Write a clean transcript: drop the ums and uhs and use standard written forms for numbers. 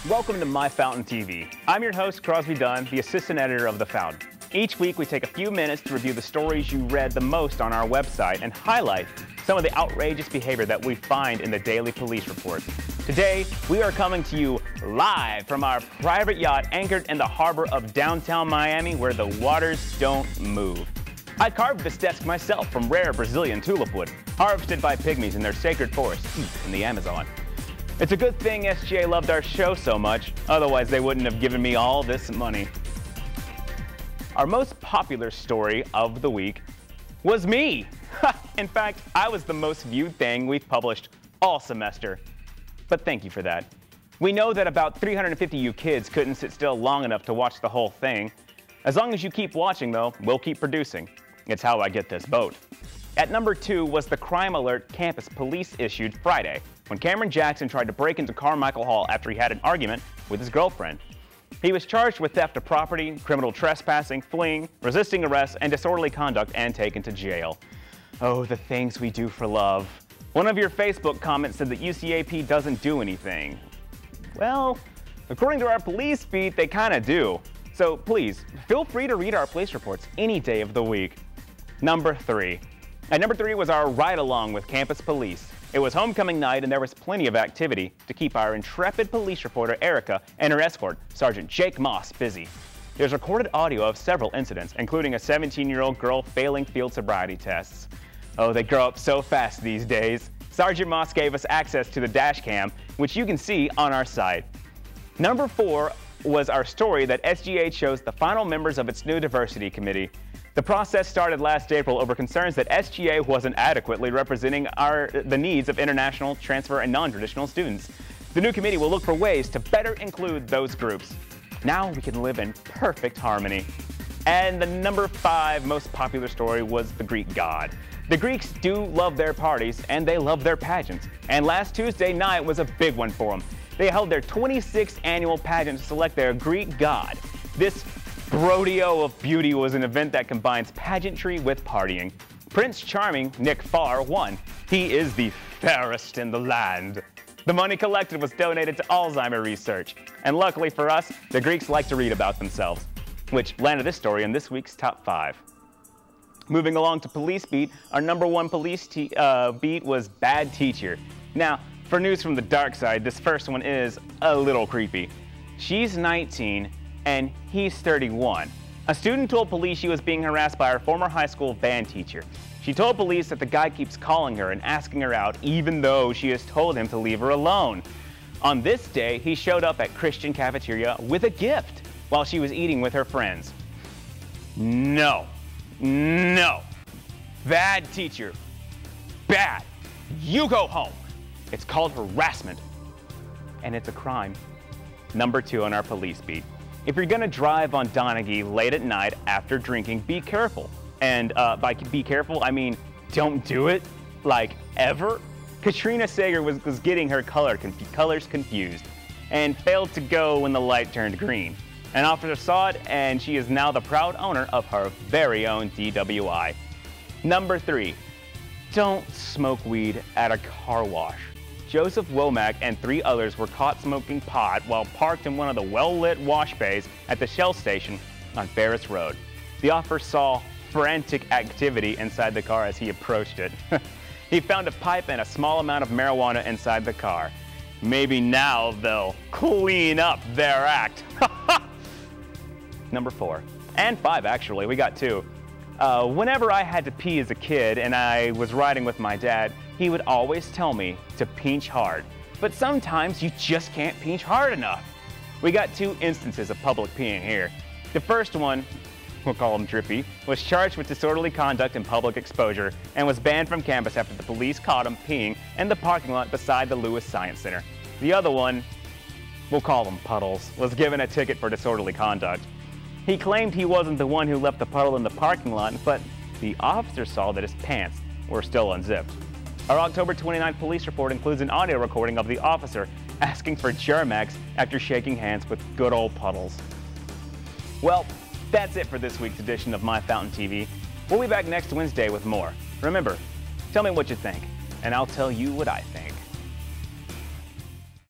Welcome to My Fountain TV. I'm your host, Crosby Dunn, the assistant editor of The Fountain. Each week we take a few minutes to review the stories you read the most on our website and highlight some of the outrageous behavior that we find in the daily police reports. Today, we are coming to you live from our private yacht anchored in the harbor of downtown Miami where the waters don't move. I carved this desk myself from rare Brazilian tulip wood, harvested by pygmies in their sacred forest deep in the Amazon. It's a good thing SGA loved our show so much, otherwise they wouldn't have given me all this money. Our most popular story of the week was me. In fact, I was the most viewed thing we've published all semester. But thank you for that. We know that about 350 of you kids couldn't sit still long enough to watch the whole thing. As long as you keep watching, though, we'll keep producing. It's how I get this boat. At number 2 was the crime alert campus police issued Friday, when Cameron Jackson tried to break into Carmichael Hall after he had an argument with his girlfriend. He was charged with theft of property, criminal trespassing, fleeing, resisting arrest, and disorderly conduct, and taken to jail. Oh, the things we do for love. One of your Facebook comments said that UCAP doesn't do anything. Well, according to our police feed, they kind of do. So please, feel free to read our police reports any day of the week. Number 3. At number 3 was our ride-along with campus police. It was homecoming night and there was plenty of activity to keep our intrepid police reporter Erica and her escort, Sergeant Jake Moss, busy. There's recorded audio of several incidents, including a 17-year-old girl failing field sobriety tests. Oh, they grow up so fast these days. Sergeant Moss gave us access to the dash cam, which you can see on our site. Number 4 was our story that SGA chose the final members of its new diversity committee. The process started last April over concerns that SGA wasn't adequately representing the needs of international, transfer, and non-traditional students. The new committee will look for ways to better include those groups. Now we can live in perfect harmony. And the number 5 most popular story was the Greek god. The Greeks do love their parties and they love their pageants. And last Tuesday night was a big one for them. They held their 26th annual pageant to select their Greek god. This rodeo of beauty was an event that combines pageantry with partying. Prince Charming, Nick Farr, won. He is the fairest in the land. The money collected was donated to Alzheimer's research. And luckily for us, the Greeks like to read about themselves, which landed this story in this week's top 5. Moving along to Police Beat, our number 1 police beat was Bad Teacher. Now, for news from the dark side, this first one is a little creepy. She's 19 and he's 31. A student told police she was being harassed by her former high school band teacher. She told police that the guy keeps calling her and asking her out even though she has told him to leave her alone. On this day, he showed up at Christian cafeteria with a gift while she was eating with her friends. No. No. Bad teacher. Bad. You go home. It's called harassment. And it's a crime. Number 2 on our police beat. If you're going to drive on Donaghy late at night after drinking, be careful. And by be careful, I mean don't do it, like ever. Katrina Sager was getting her colors confused and failed to go when the light turned green. An officer saw it, and she is now the proud owner of her very own DWI. Number 3, don't smoke weed at a car wash. Joseph Womack and 3 others were caught smoking pot while parked in one of the well-lit wash bays at the Shell station on Ferris Road. The officer saw frantic activity inside the car as he approached it. He found a pipe and a small amount of marijuana inside the car. Maybe now they'll clean up their act. Number 4, and 5 actually, we got 2. Whenever I had to pee as a kid and I was riding with my dad, he would always tell me to pinch hard. But sometimes you just can't pinch hard enough. We got 2 instances of public peeing here. The first one, we'll call him Drippy, was charged with disorderly conduct and public exposure and was banned from campus after the police caught him peeing in the parking lot beside the Lewis Science Center. The other one, we'll call him Puddles, was given a ticket for disorderly conduct. He claimed he wasn't the one who left the puddle in the parking lot, but the officer saw that his pants were still unzipped. Our October 29th police report includes an audio recording of the officer asking for Germ-X after shaking hands with good old Puddles. Well, that's it for this week's edition of My Fountain TV. We'll be back next Wednesday with more. Remember, tell me what you think, and I'll tell you what I think.